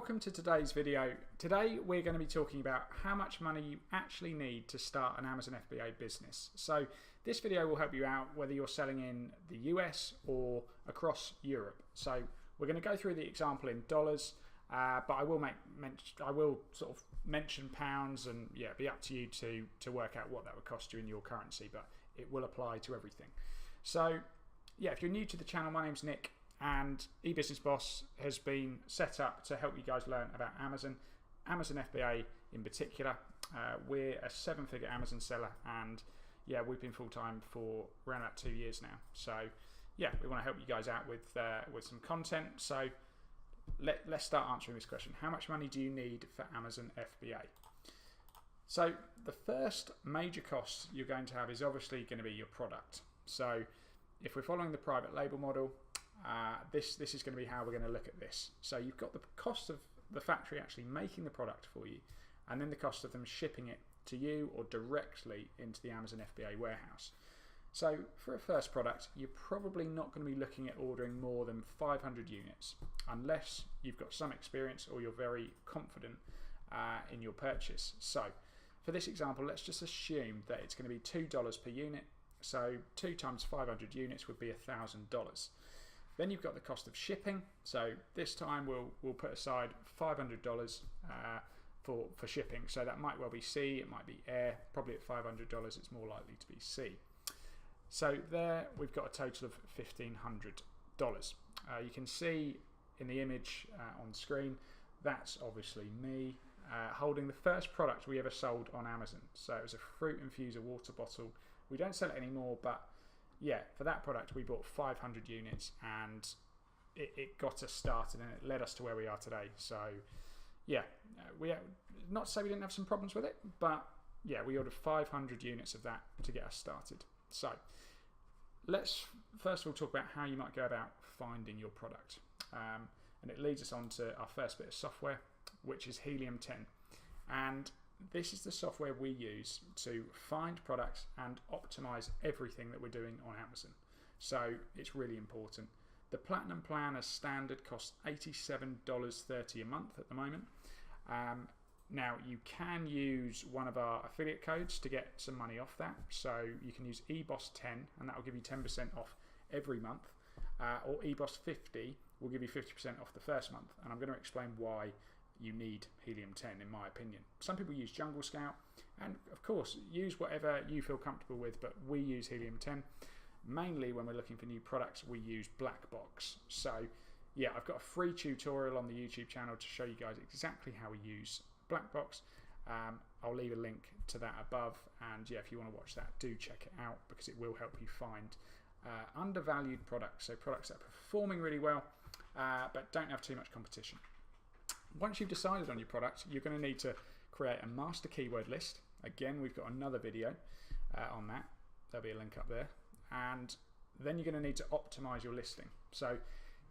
welcome to today's video. Today we're going to be talking about how much money you actually need to start an Amazon FBA business. So this video will help you out whether you're selling in the US or across Europe. So we're going to go through the example in dollars, but I will sort of mention pounds, and yeah, it'll be up to you to work out what that would cost you in your currency, but it will apply to everything. So yeah, if you're new to the channel, my name's Nick. And eBusiness Boss has been set up to help you guys learn about Amazon FBA in particular. We're a 7-figure Amazon seller, and yeah, we've been full-time for around about 2 years now. So yeah, we want to help you guys out with some content. So let's start answering this question. How much money do you need for Amazon FBA? So the first major cost you're going to have is obviously going to be your product. So if we're following the private label model, this is going to be how we're going to look at this. So you've got the cost of the factory actually making the product for you, and then the cost of them shipping it to you or directly into the Amazon FBA warehouse. So for a first product, you're probably not going to be looking at ordering more than 500 units unless you've got some experience or you're very confident in your purchase. So for this example, let's just assume that it's going to be $2 per unit. So 2 times 500 units would be $1,000. Then you've got the cost of shipping. So this time we'll put aside $500 for shipping. So that might well be sea, it might be air. Probably at $500 it's more likely to be sea. So there we've got a total of $1,500. You can see in the image on screen, that's obviously me holding the first product we ever sold on Amazon. So it was a fruit infuser water bottle. We don't sell it anymore, but yeah, for that product we bought 500 units, and it got us started and it led us to where we are today. So yeah, not to say we didn't have some problems with it, but yeah, we ordered 500 units of that to get us started. So let's first of all talk about how you might go about finding your product, and it leads us on to our first bit of software, which is Helium 10. And this is the software we use to find products and optimize everything that we're doing on Amazon. So it's really important. The Platinum plan as standard costs $87.30 a month at the moment. Now you can use one of our affiliate codes to get some money off that. So you can use EBOS10 and that will give you 10% off every month, or EBOS50 will give you 50% off the first month. And I'm going to explain why you need Helium 10 in my opinion. Some people use Jungle Scout, and of course use whatever you feel comfortable with, but we use Helium 10. Mainly when we're looking for new products, we use Black Box. So yeah, I've got a free tutorial on the YouTube channel to show you guys exactly how we use Black Box. I'll leave a link to that above, and yeah, if you want to watch that, do check it out because it will help you find undervalued products, so products that are performing really well but don't have too much competition. Once you've decided on your product, you're going to need to create a master keyword list. Again, we've got another video on that. There'll be a link up there. And then you're going to need to optimize your listing. So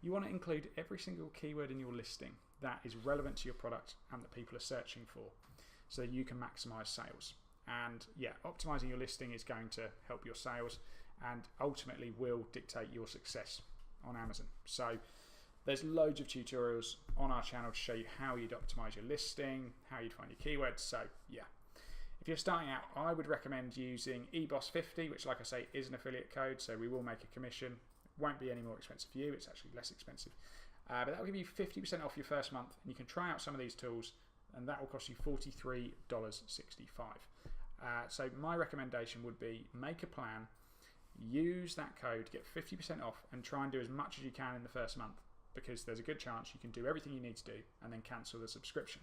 you want to include every single keyword in your listing that is relevant to your product and that people are searching for, so you can maximize sales. And yeah, optimizing your listing is going to help your sales and ultimately will dictate your success on Amazon. So there's loads of tutorials on our channel to show you how you'd optimize your listing, how you'd find your keywords. So yeah, if you're starting out, I would recommend using EBOS50, which like I say is an affiliate code, so we will make a commission. It won't be any more expensive for you, it's actually less expensive. But that will give you 50% off your first month, and you can try out some of these tools, and that will cost you $43.65. So my recommendation would be make a plan, use that code, get 50% off, and try and do as much as you can in the first month, because there's a good chance you can do everything you need to do and then cancel the subscription.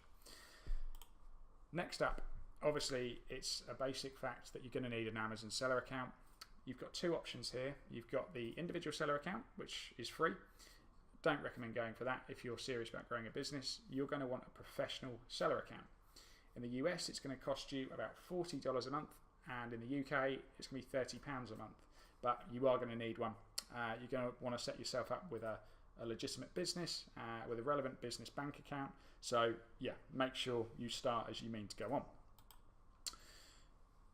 Next up, obviously it's a basic fact that you're going to need an Amazon seller account. You've got two options here. You've got the individual seller account, which is free. Don't recommend going for that if you're serious about growing a business. You're going to want a professional seller account. In the US, it's going to cost you about $40 a month, and in the UK, it's going to be £30 a month. But you are going to need one. You're going to want to set yourself up with a legitimate business with a relevant business bank account. So yeah, make sure you start as you mean to go on.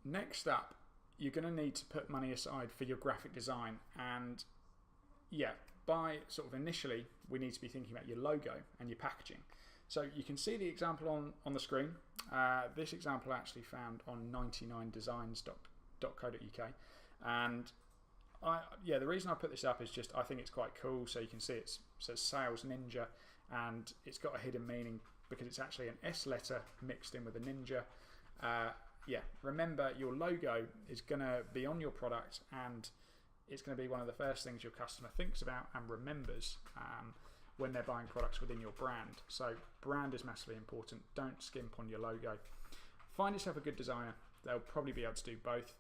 Next up, you're going to need to put money aside for your graphic design, and yeah, by sort of initially we need to be thinking about your logo and your packaging. So you can see the example on the screen. This example I actually found on 99designs.co.uk, and the reason I put this up is just I think it's quite cool. So you can see it says Sales Ninja, and it's got a hidden meaning because it's actually an S letter mixed in with a ninja. Remember, your logo is going to be on your product, and it's going to be one of the first things your customer thinks about and remembers when they're buying products within your brand. So brand is massively important. Don't skimp on your logo. Find yourself a good designer. They'll probably be able to do both.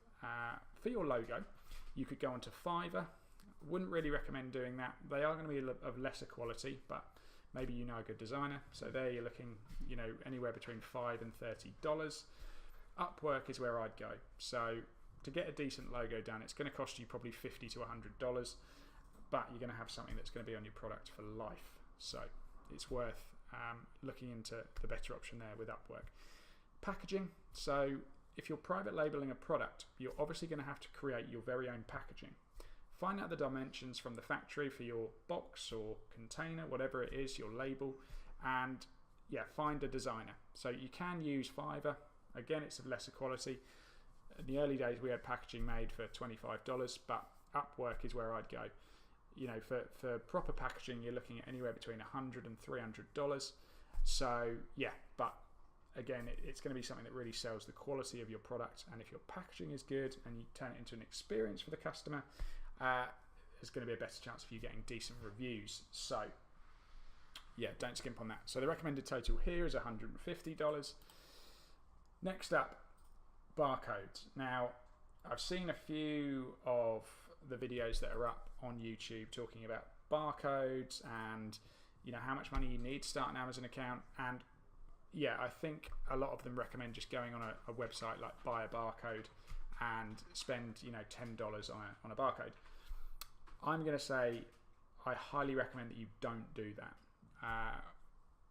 For your logo, you could go onto Fiverr. Wouldn't really recommend doing that. They are going to be of lesser quality, but maybe you know a good designer. So there you're looking, anywhere between $5 and $30. Upwork is where I'd go. So to get a decent logo done, it's going to cost you probably $50 to $100, but you're going to have something that's going to be on your product for life. So it's worth looking into the better option there with Upwork. Packaging. So if you're private labeling a product, you're obviously going to have to create your very own packaging. Find out the dimensions from the factory for your box or container, whatever it is, your label, and find a designer. So you can use Fiverr. Again, it's of lesser quality. In the early days, we had packaging made for $25, but Upwork is where I'd go. For proper packaging, you're looking at anywhere between $100 and $300. So but again, it's going to be something that really sells the quality of your product. And if your packaging is good and you turn it into an experience for the customer, there's going to be a better chance of you getting decent reviews. So don't skimp on that. So the recommended total here is $150. Next up, barcodes. Now, I've seen a few of the videos that are up on YouTube talking about barcodes and how much money you need to start an Amazon account. And I think a lot of them recommend just going on a website like Buy a Barcode and spend $10 on a barcode. I'm going to say I highly recommend that you don't do that.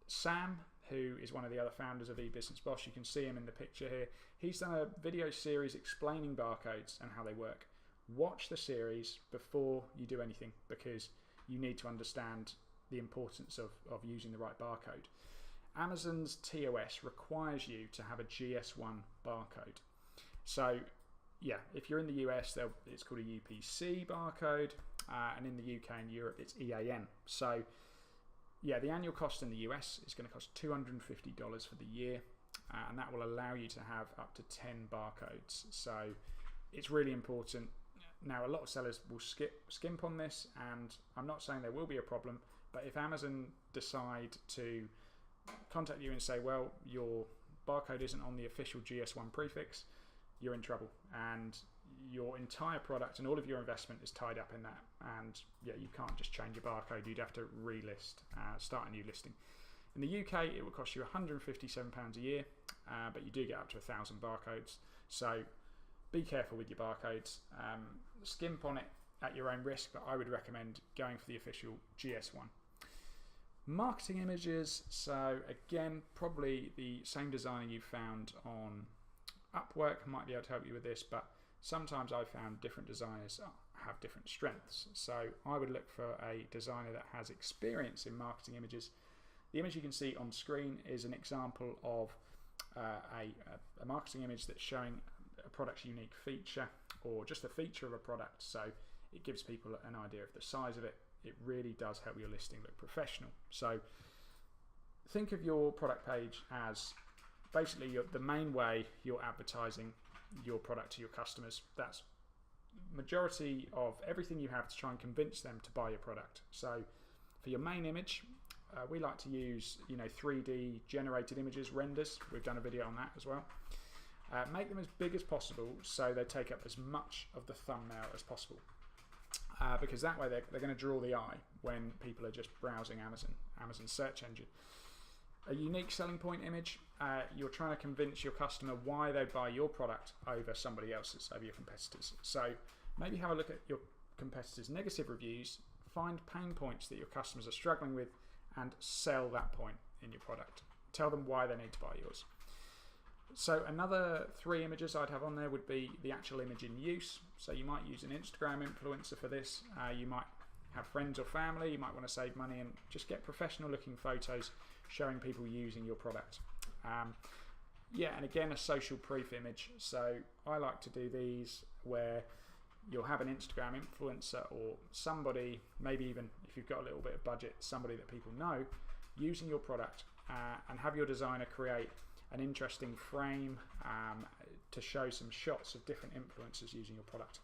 Sam, who is one of the other founders of eBusiness Boss, you can see him in the picture here. He's done a video series explaining barcodes and how they work. Watch the series before you do anything, because you need to understand the importance of using the right barcode. Amazon's TOS requires you to have a GS1 barcode. So if you're in the US, it's called a UPC barcode, and in the UK and Europe, it's EAN. So the annual cost in the US is going to cost $250 for the year, and that will allow you to have up to 10 barcodes. So it's really important. Now, a lot of sellers will skimp on this, and I'm not saying there will be a problem, but if Amazon decide to contact you and say, well, your barcode isn't on the official GS1 prefix, you're in trouble, and your entire product and all of your investment is tied up in that. And you can't just change your barcode. You'd have to relist, start a new listing. In the UK, it will cost you £157 a year, but you do get up to 1,000 barcodes. So be careful with your barcodes. Skimp on it at your own risk, but I would recommend going for the official GS1. Marketing images. So again, probably the same designer you found on Upwork might be able to help you with this, but sometimes I've found different designers have different strengths. So I would look for a designer that has experience in marketing images. The image you can see on screen is an example of a marketing image that's showing a product's unique feature, or just a feature of a product. So it gives people an idea of the size of it. It really does help your listing look professional. So think of your product page as basically the main way you're advertising your product to your customers. That's majority of everything you have to try and convince them to buy your product. So for your main image, we like to use 3D generated images, renders. We've done a video on that as well. Make them as big as possible so they take up as much of the thumbnail as possible, because that way they're going to draw the eye when people are just browsing Amazon search engine. A unique selling point image, you're trying to convince your customer why they buy your product over somebody else's, over your competitors. So maybe have a look at your competitors' negative reviews, find pain points that your customers are struggling with, and sell that point in your product. Tell them why they need to buy yours. So another 3 images I'd have on there would be the actual image in use. So you might use an Instagram influencer for this. You might have friends or family. You might want to save money and just get professional looking photos showing people using your product. Yeah, and again, a social proof image. So I like to do these where you'll have an Instagram influencer or somebody, maybe even if you've got a little bit of budget, somebody that people know using your product, and have your designer create an interesting frame to show some shots of different influencers using your product.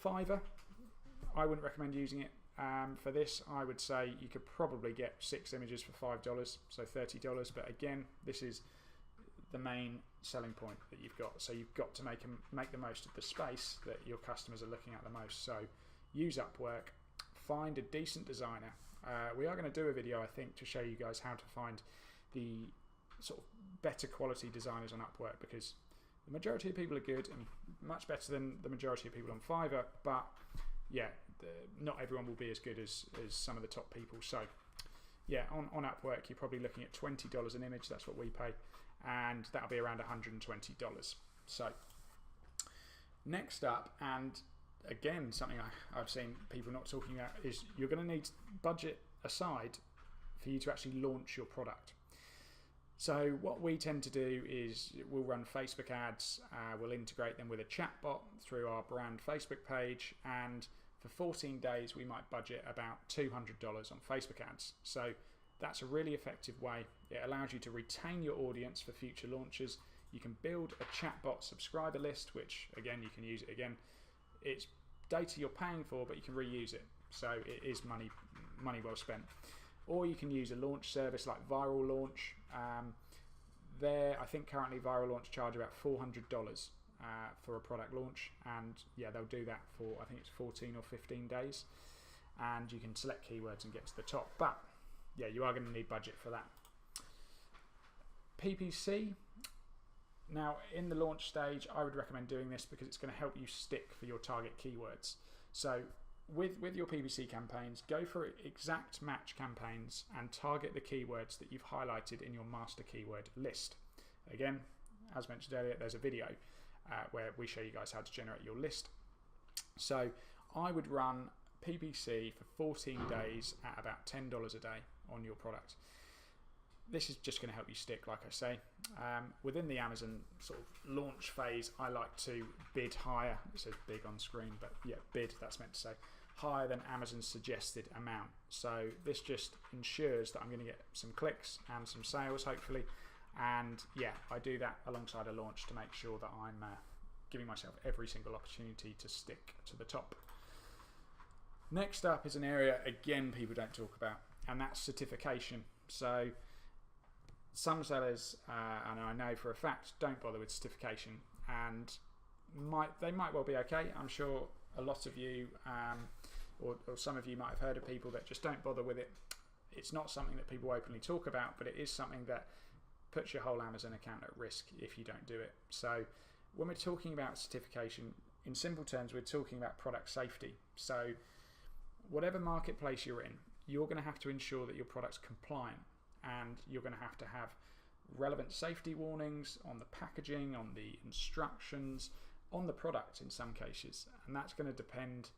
Fiverr, I wouldn't recommend using it. For this, I would say you could probably get 6 images for $5, so $30. But again, this is the main selling point that you've got. So you've got to make the most of the space that your customers are looking at the most. So use Upwork, find a decent designer. We are going to do a video, I think, to show you guys how to find the sort of better quality designers on Upwork, because the majority of people are good and much better than the majority of people on Fiverr, but yeah, not everyone will be as good as some of the top people. So yeah, on Upwork you're probably looking at $20 an image. That's what we pay, and that'll be around $120. So next up, and again something I've seen people not talking about, is you're going to need budget aside for you to actually launch your product. So what we tend to do is we'll run Facebook ads, we'll integrate them with a chatbot through our brand Facebook page, and for 14 days we might budget about $200 on Facebook ads. So that's a really effective way. It allows you to retain your audience for future launches. You can build a chatbot subscriber list, which again, you can use it again. It's data you're paying for, but you can reuse it. So it is money well spent. Or you can use a launch service like Viral Launch. I think currently Viral Launch charge about $400 for a product launch, and yeah, they'll do that for, I think it's 14 or 15 days, and you can select keywords and get to the top. But yeah, you are going to need budget for that. PPC. Now, in the launch stage, I would recommend doing this because it's going to help you stick for your target keywords. So with your PPC campaigns, go for exact match campaigns and target the keywords that you've highlighted in your master keyword list. Again, as mentioned earlier, there's a video where we show you guys how to generate your list. So I would run PPC for 14 days at about $10 a day on your product. This is just going to help you stick, like I say. Within the Amazon sort of launch phase, I like to bid higher. It says big on screen, but yeah, bid, that's meant to say higher than Amazon's suggested amount. So this just ensures that I'm going to get some clicks and some sales, hopefully. And yeah, I do that alongside a launch to make sure that I'm giving myself every single opportunity to stick to the top. Next up is an area, again, people don't talk about, and that's certification. So some sellers, and I know for a fact, don't bother with certification, and they might well be okay. I'm sure a lot of you, or some of you might have heard of people that just don't bother with it. It's not something that people openly talk about, but it is something that puts your whole Amazon account at risk if you don't do it. So when we're talking about certification, in simple terms, we're talking about product safety. So whatever marketplace you're in, you're going to have to ensure that your product's compliant, and you're going to have relevant safety warnings on the packaging, on the instructions, on the product in some cases, and that's going to depend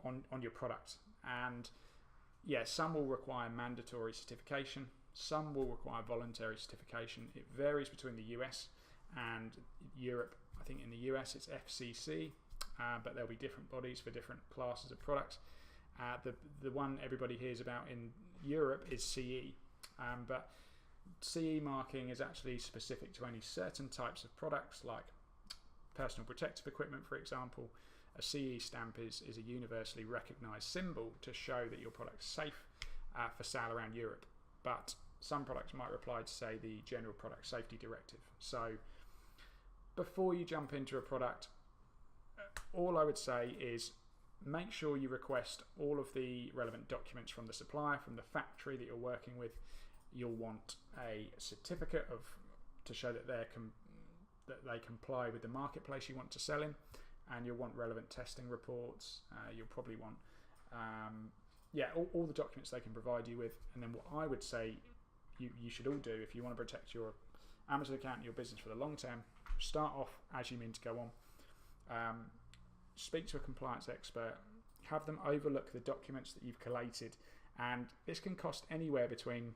on your product. And yeah, some will require mandatory certification, some will require voluntary certification. It varies between the US and Europe. I think in the US it's FCC, but there'll be different bodies for different classes of products. The one everybody hears about in Europe is CE, but CE marking is actually specific to only certain types of products, like personal protective equipment, for example. A CE stamp is a universally recognized symbol to show that your product's safe for sale around Europe. But some products might reply to, say, the General Product Safety Directive. So before you jump into a product, all I would say is make sure you request all of the relevant documents from the supplier, from the factory that you're working with. You'll want a certificate to show that they comply with the marketplace you want to sell in, and you'll want relevant testing reports. You'll probably want all the documents they can provide you with. And then what I would say you should all do, if you want to protect your Amazon account and your business for the long term, start off as you mean to go on. Speak to a compliance expert, have them overlook the documents that you've collated, and this can cost anywhere between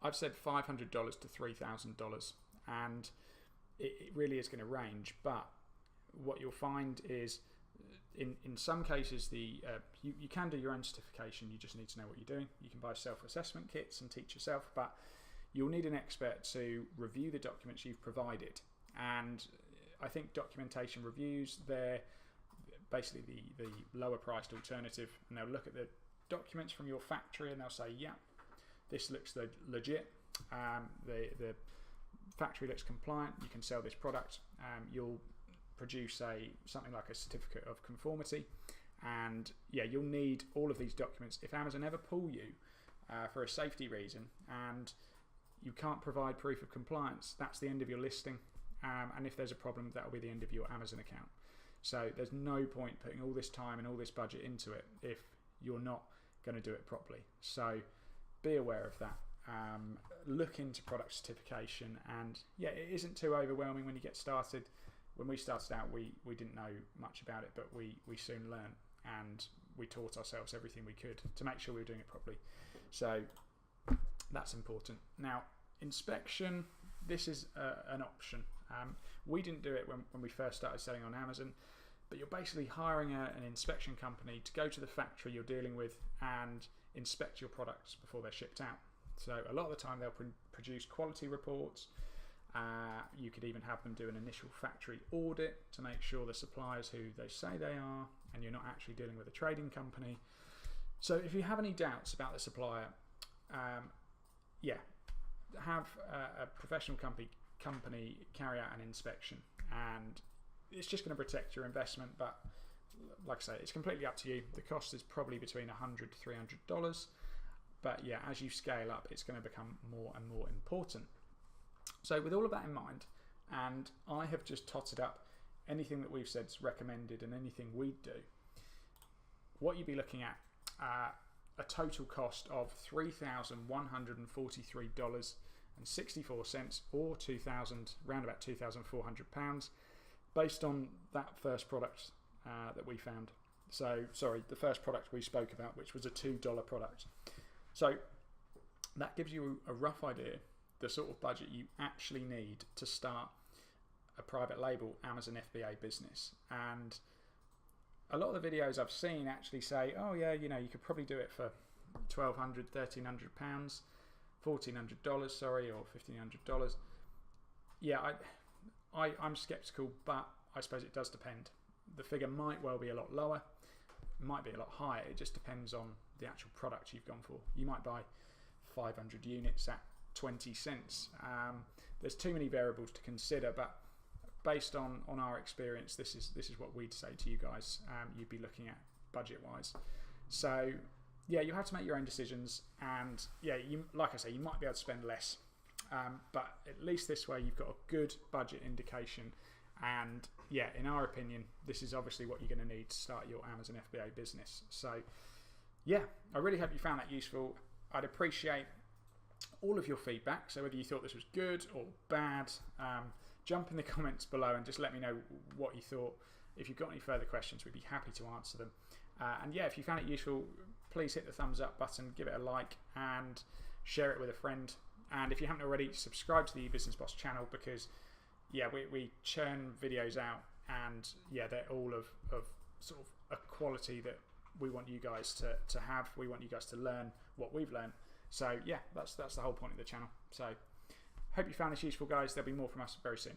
I've said $500 to $3,000, and it really is going to range. But what you'll find is, in some cases, you can do your own certification. You just need to know what you're doing. You can buy self-assessment kits and teach yourself, but you'll need an expert to review the documents you've provided. And I think documentation reviews, they're basically the lower priced alternative, and they'll look at the documents from your factory and they'll say, yeah, this looks legit, the factory looks compliant, you can sell this product. You'll produce something like a certificate of conformity, and yeah, you'll need all of these documents. If Amazon ever pull you for a safety reason and you can't provide proof of compliance, that's the end of your listing, and if there's a problem, that'll be the end of your Amazon account. So there's no point putting all this time and all this budget into it if you're not going to do it properly. So be aware of that. Look into product certification, and yeah, it isn't too overwhelming when you get started. When we started out, we didn't know much about it, but we soon learned, and we taught ourselves everything we could to make sure we were doing it properly. So that's important. Now, inspection, this is an option. We didn't do it when we first started selling on Amazon, but you're basically hiring an inspection company to go to the factory you're dealing with and inspect your products before they're shipped out. So a lot of the time they'll produce quality reports. You could even have them do an initial factory audit to make sure the suppliers who they say they are, and you're not actually dealing with a trading company. So if you have any doubts about the supplier, yeah, have a professional company carry out an inspection, and it's just going to protect your investment. But like I say, it's completely up to you. The cost is probably between $100 to $300, but yeah, as you scale up, it's going to become more and more important. So with all of that in mind, and I have just totted up anything that we've said is recommended and anything we do, what you'd be looking at, a total cost of $3,143.64, or round about £2,400, based on that first product that we found. So, sorry, the first product we spoke about, which was a $2 product. So that gives you a rough idea the sort of budget you actually need to start a private label Amazon FBA business. And a lot of the videos I've seen actually say, oh yeah, you know, you could probably do it for £1,200, £1,300, $1,400, sorry, or $1,500. Yeah, I'm skeptical, but I suppose it does depend. The figure might well be a lot lower, might be a lot higher. It just depends on the actual product you've gone for. You might buy 500 units at 20 cents. There's too many variables to consider, but based on our experience, this is what we'd say to you guys. You'd be looking at budget wise. So yeah, you have to make your own decisions, and yeah, like I say, you might be able to spend less, but at least this way you've got a good budget indication. And yeah, in our opinion, this is obviously what you're going to need to start your Amazon FBA business. So yeah, I really hope you found that useful. I'd appreciate all of your feedback. So whether you thought this was good or bad, jump in the comments below and just let me know what you thought. If you've got any further questions, we'd be happy to answer them. And yeah, if you found it useful, please hit the thumbs up button, give it a like, and share it with a friend. And if you haven't already, subscribe to the eBusiness Boss channel, because yeah, we churn videos out, and yeah, they're all of sort of a quality that we want you guys to have. We want you guys to learn what we've learned. So yeah, that's the whole point of the channel. So hope you found this useful, guys. There'll be more from us very soon.